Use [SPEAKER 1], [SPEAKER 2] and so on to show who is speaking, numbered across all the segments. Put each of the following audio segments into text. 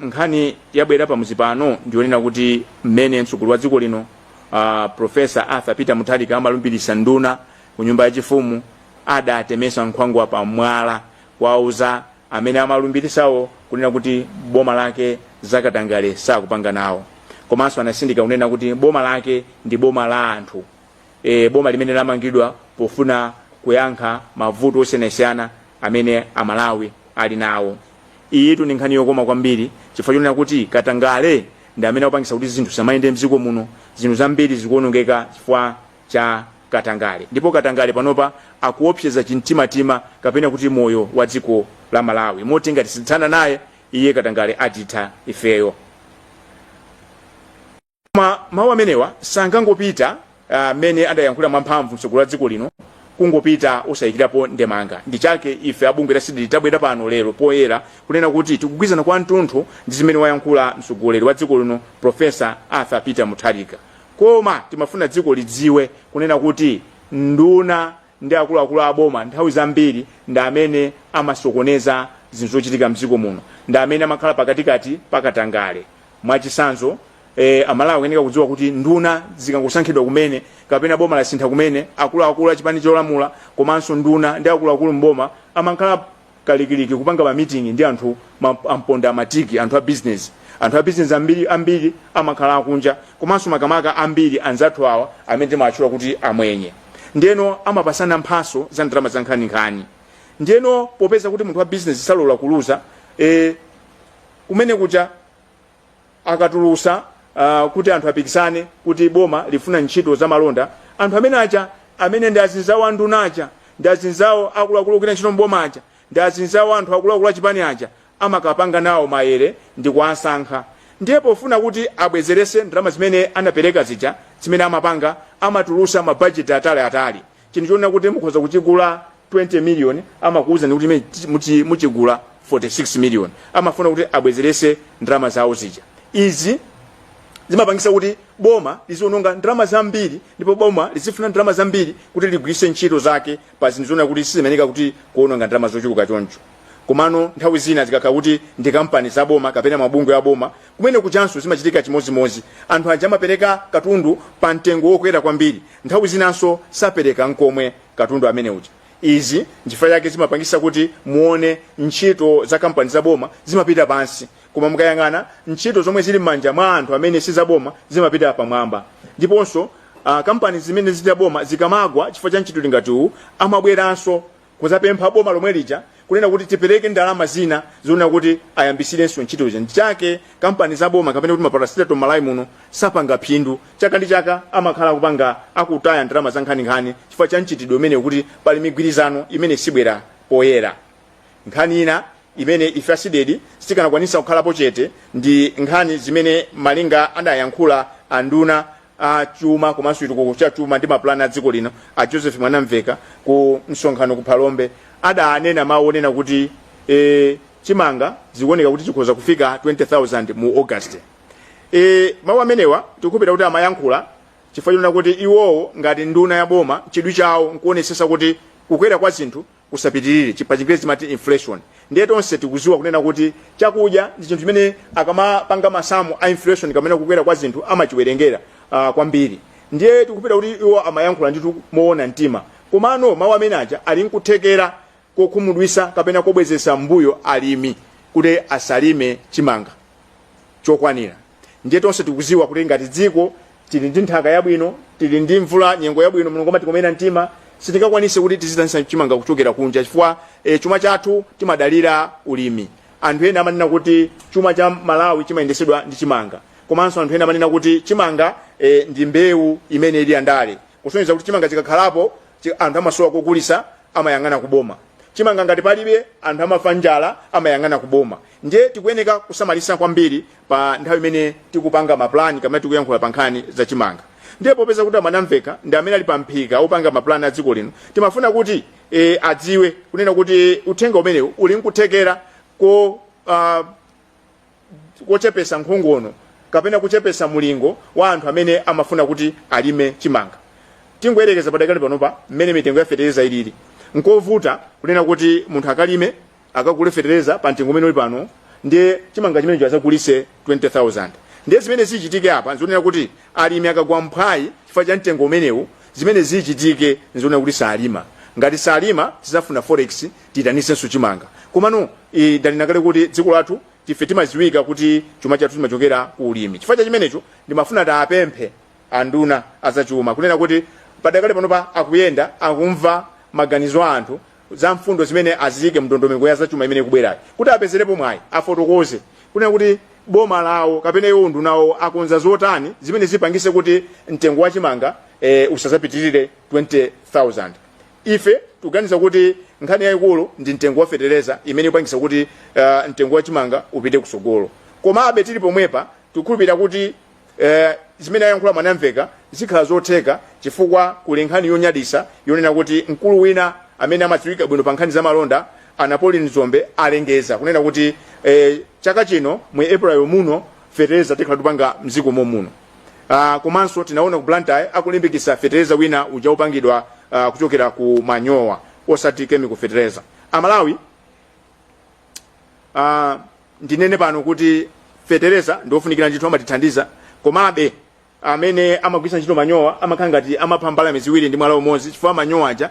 [SPEAKER 1] nkhani yabwera pamuzi pano ndionena kuti mmene mtsogoleri wa dziko lino Professor Arthur Peter Mutharika amalumbirisa nduna ku nyumba yachifumu adatemesa nkhwangwa pa mwala kwauza amene amalumbirisawo kunena kuti boma lake zakatangale sakupanga nawo, komanso anasindika kunena kuti boma lake ndi boma la anthu, boma limene lamangidwa pofuna kuyankha mavuto osiyanasiyana amene amalawi ali nawo. Iyi ndi nkhani yokoma kwambiri chifukwa chonena kuti katangale ndi amene akupangisa kuti zinthu samayende mdziko muno, zinthu zambiri zikuonongeka chifukwa cha katangale. Ndipo katangale panopa akuopseza chimtimatima kapena kuti moyo wa dziko la Malawi, moti ngati sitithana naye iye katangale atitha ifeyo. Mawu amenewa sangangopita amene adayankhula mwamphamvu mtsogoleri wa dziko lino kungopita osayikirapo ndemanga. Ndi chake ife abungwe la CDD tabwera pano lero poyera kunena kuti tikugwizana kwa mtunthu ndi zimene wayankhula mtsogoleri wa dziko lino Professor Arthur Peter Mutharika. Koma timafuna dziko lidziwe kunena kuti nduna ndi akuluakulu aboma nthawi zambiri ndi amene amasokoneza zinthu zochitika mdziko muno, ndi amene amakhala pakatikati pakatangale. Mwachisanzo amalawi akuyenera kudziwa kuti nduna zikangosankhidwa kumene kapena boma lasintha kumene, akuluakulu achipani cholamula komanso nduna ndi akuluakulu mboma amakhala kalikiliki kupanga ma meeting ndi anthu amponda matiki, anthu a business ambiri amakhala akunja, komanso makamaka ambiri anzathu awa amene timatchula kuti amwenye. Ndeno amapasana mphaso za ndalama za nkhaninkhani. Ndeno popeza kuti munthu wa business salola kuluza kumene kuja akatulusa kuti anthu apikisane kuti boma lifuna ntchito za malonda, anthu amene acha amene ndi azinzawo anduna acha, ndi azinzawo akuluakulu kuti ntchito mboma acha, ndi azinzawo anthu akuluakulu achipani acha amakapanga nawo maere ndi kuwasankha. Ndiye pofuna kuti abwezerese ndalama zimene anapereka zija zimene amapanga, amatulusa mabudget atali. Chinthu chonena kuti mukhoza kuchigula 20 million amakuuza kuti muchigula 46 million. Amafuna kuti abwezerese ndalama zawo zija. Izi zimapangisa kuti boma liziononga ndalama zambiri, ndipo boma lizifuna ndalama zambiri kuti ligwiritse ntchito zake pa zinthu zonena kuti sizimeneka kuti kuononga ndalama zochuluka choncho. Komano nthawi zina zikakhala kuti ndi kampani za boma kapena mabungwe ya boma, kumene kuchanso zimachitika chimozimozi. Anthu aja amapereka katundu pa mtengo wokwera kwambiri, nthawi zinanso sapereka nkomwe katundu amene uja. Izi njifra yake zimapangisa kuti muone ntchito za kampani za boma zimapita pansi, koma mukayang'ana ntchito zomwe zili m'manja mwa anthu amene si za boma zimapita pamwamba. Ndiponso kampani zimene zili za boma zikamagwa chifukwa cha ntchito ngati uwu, amabweranso kuzapempha boma lomwe lija kunena kuti tipereke ndalama zina zonena kuti ayambisirenso ntchito zija. Ndichake kampani za boma kapena kuti maparastato Malawi muno sapanga phindu, chaka ndi chaka amakhala kupanga akutaya ndalama za nkhaninkhani chifukwa cha ntchitidwe umene kuti pali migwirizano imene sibwera poyera. Nkhani ina imene ife asidedi sikanakwanisa kukhalapo chete ndi nkhani zimene malinga adayankhula anduna chuma komanso chitukuko cha chuma ndi mapulani a dziko lino a Joseph Mwanamveka ku msonkhano ku Phalombe. Adanena mawu onena kuti chimanga zikuoneka kuti chikhoza kufika 20,000 mu August. Mawu amenewa tikupita kuti amayankhula chifukwa chonena kuti iwowo ngati nduna ya boma chidwi chawo nkuonesesa kuti kukwera kwa zinthu kusapitirire, pa Chingerezi timati inflation. Ndiye tonse tikuziwa kunena kuti chakudya ndi chinthu chimene akamapanga masamu a inflation kamene kukwera kwa zinthu amachiwerengera kwambiri. Ndiye tikupita kuti iwo amayankhula nditu moona mtima, komano mawu amene aja ali nkuthekera kokhumudwisa kapena kobwezesa mbuyo alimi kuti asalime chimanga chokwanira. Ndiye tonse tikuziwa kuti ngati dziko tili ndi nthaka yabwino, tili ndi mvula nyengo yabwino, Mulungu amatikomera mtima, sitingakwanise kuti tizithanisa chimanga kuchokera kunja chifukwa chuma chathu timadalira ulimi. Anthu ena amanena kuti chuma cha Malawi chimayendesedwa ndi chimanga, komanso anthu ena amanena kuti chimanga ndi mbewu imene ili andale, kusonyeza kuti chimanga chikakhalapo anthu amasowa kugulisa amayang'ana kuboma. Chimanga ngati palibe anthu amafa njala amayang'ana kuboma. Ndiye tikuyeneka kusamalisa kwambiri pa nthawi imene tikupanga maplani kamene tikuyankhula pa nkhani za chimanga. Ndiye popeza kuti Mwanamveka ndi amene ali pa mphika opanga maplani a dziko lino, timafuna kuti adziwe kunena kuti uthenga umenewu uli nkuthekera kochepesa nkhongono kapena kuchepesa mulingo wa anthu amene amafuna kuti alime chimanga. Tingoyerekeza padakali panopa mmene mitengo ya fetereza ilili, nkovuta kunena kuti munthu akalime akagule fetereza pa mtengo umene uli pano ndiye chimanga chimene chazagulise 20,000. ndiye zimene zichitike apa nzionera kuti alimi akagwa mphwayi chifukwa cha mtengo umenewu zimene zichitike nzionera kuti salima. Ngati salima tizafuna forex titanisenso chimanga. Komano ndalina kale kuti dziko lathu tife timaziwika kuti chuma chathu chimachokera ku ulimi. Chifukwa cha chimenecho ndimafuna tapemphe anduna azachuma kunena kuti padakale panopa akuyenda akumva maganizo a anthu za mfundo zimene aziyike mndondomeko ya zachuma imene kubwerayo kuti apezerepo mwayi afotokoze kunena kuti boma lawo kapena iwo ndunawo akonza zotani zimene zipangise kuti mtengo wa chimanga usazapitirire 20,000. Ife tuganiza kuti nkhani yayikulu ndi mtengo wa fetereza imene ipangisa kuti mtengo wa chimanga upite kusogolo. Komabe tili pomwepa tikhulupirira kuti zimene ayankhula mwanamveka zikhala zotheka chifukwa kuli nkhani yonyadisa yonena kuti mkulu wina amene amadziwika bwino pa nkhani za malonda Anapoli Nzombe alengeza kunena kuti chaka chino mu April muno fetereza tikhala tupanga mziko muno. Komanso tinaona ku Blantyre akulimbikisa fetereza wina uja upangidwa kuchokera ku manyowa osati chemical fertilizer. Amalawi ndinene pano kuti fetereza ndofunikira ntchito amatithandiza komabe amene amagwisa ntchito manyowa amakhala ngati amapambala miziwiri ndi mwala umodzi chifukwa manyowa aja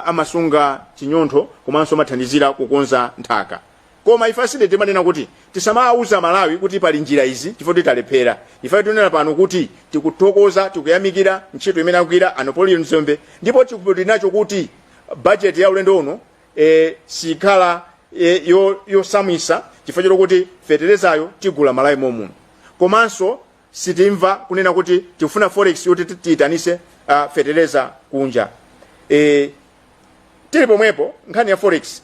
[SPEAKER 1] amasunga chinyontho komanso amathandizira kukonza nthaka. Koma ifasile timanena kuti tisamauza Malawi kuti pali njira izi chifukwa titalephera. Ife tunena pano kuti tikuthokoza tikuyamikira ntchito imene akugwira Anapoli Nzombe ndipo tikupitinacho kuti budget ya ulendo uno sikhala yosamwisa chifukwa chokuti feterezayo tigula Malawi muno. Komanso sitimva kunena kuti tikufuna forex yoti tiitanise fetereza kunja. Tili pomwepo nkhani ya forex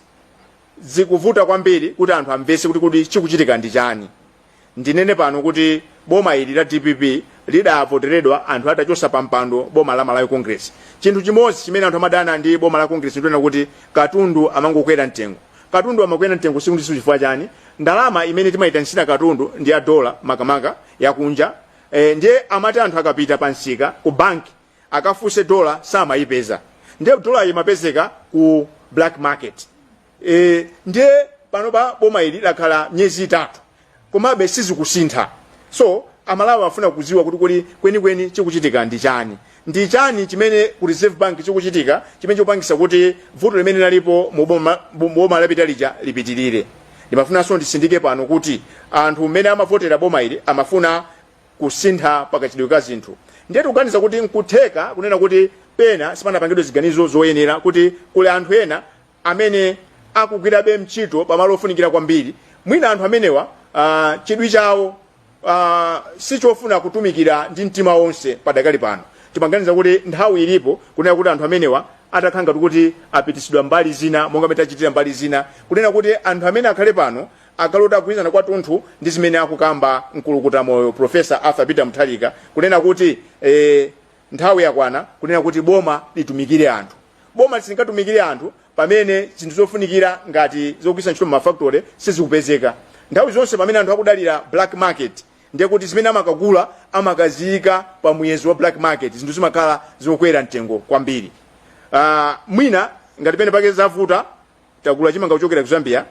[SPEAKER 1] zikuvuta kwambiri kuti anthu amvese kuti chikuchitika ndi chani. Ndinene pano kuti boma ili la DPP lidavoteredwa anthu atachosa pampando boma la Malawi Congress. Chinthu chimodzi chimene anthu amadana ndi boma la Congress ndionena kuti katundu amangokwera mtengo. Katundu amakwera mtengo siku ndi siku chifukwa chani? Ndalama imene timayitanisira katundu ndi ya dola makamaka yakunja. Ndiye amati anthu akapita pansika ku banki akafuse dola samayipeza. Ndiye dola imapezeka ku black market. Ndiye panopa boma ili lakhala myezi 3 komabe sizikusintha. So Amalawi afuna kuziwa kuti kweni chikuchitika ndi chani. Ndi chani chimene ku Reserve Bank chikuchitika chimene chopangisa kuti vuto limene lalipo mu boma lapitalija lipitirire. Ndimafunanso ndisindike pano kuti anthu mmene amavotera boma ili amafuna kusintha pakachidwe ka zinthu. Ndiye tikuganiza kuti nkutheka kunena kuti pena sipanapangidwe ziganizo zoyenera kuti kule anthu ena amene akugwirabe mchito pamalo ofunikira kwambiri. Mwina anthu amenewa chidwi chawo sichofuna kutumikira ndi mtima wonse padakali pano. Timaganiza kuti nthawi ilipo kunena kuti anthu amenewa atakhanga kuti apitisidwa mbali zina monga metachitira mbali zina kunena kuti anthu amene akhale pano akalota kuizana kwa tunthu ndi zimene akukamba mkulukuta moyo Professor Arthur Peter Mutharika kunena kuti nthawi yakwana kunena kuti boma litumikire anthu. Boma lisingatumikire anthu pamene zinthu zofunikira ngati zokugwisa ntchito mafactory sizikupezeka. Nthawi zonse pamene anthu akudalira black market ndiye kuti zimene amakagula amakaziyika pa muyezo wa black market zinthu zimakhala zikukwera mtengo kwambiri. Mwina ngati pene pake zavuta tagula chimanga kuchokera ku Zambia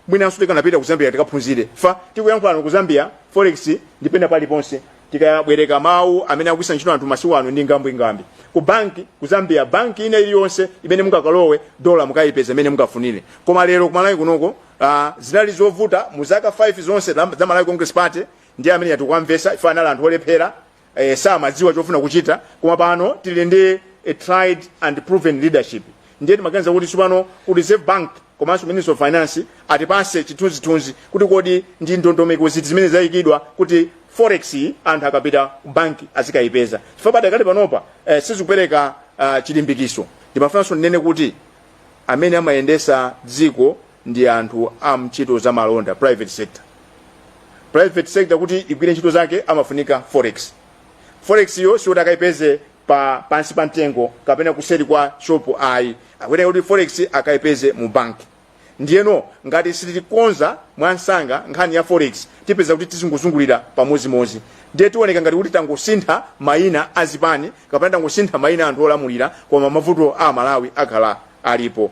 [SPEAKER 1] mwina asudeka napita ku Zambia tikaphunzire. Fa tikuyankhula ku Zambia forex ndipenda pali ponse tikabwereka mawu amene akugwisa ntchito anthu masiku ano ndi ngambi. Ku banki ku Zambia banki ina iliyonse imene mungakalowe dola mukayipeza imene mungafunire. Koma lero ku Malawi kunoko zinali zovuta mu zaka 5 zonse za Malawi Congress Party ndiye amene yatukwamvesa ife anali anthu olephera samadziwa chofuna kuchita. Koma pano tili ndi a tried and proven leadership. Ndiye timaganiza kuti tsopano ku Reserve Bank komanso Minister of Finance atipase chithunzithunzi kuti kodi ndi ndondomeko ziti zimene zayikidwa kuti forex anthu akapita ku banki azikayipeza. Chifukwa padakali panopa sizikupereka chilimbikiso. Ndimafunanso ndinene kuti amene amayendesa dziko ndi anthu amchito za malonda private sector. Private sector kuti igwire ntchito zake amafunika forex. Forex yo si utakayipeze pansi pa mtengo kapena kuseri kwa shop ayi. Akwene kuti forex akayipeze mu banki. Ndiyeno ngati sitikonza mwansanga nkhani ya forex tipeza kuti tizunguzungulira pamozimozi. Ndiye tioneka ngati kuti tangosintha mayina azipani kapena tangosintha mayina anthu olamulira koma mavuto a Malawi akhala alipo.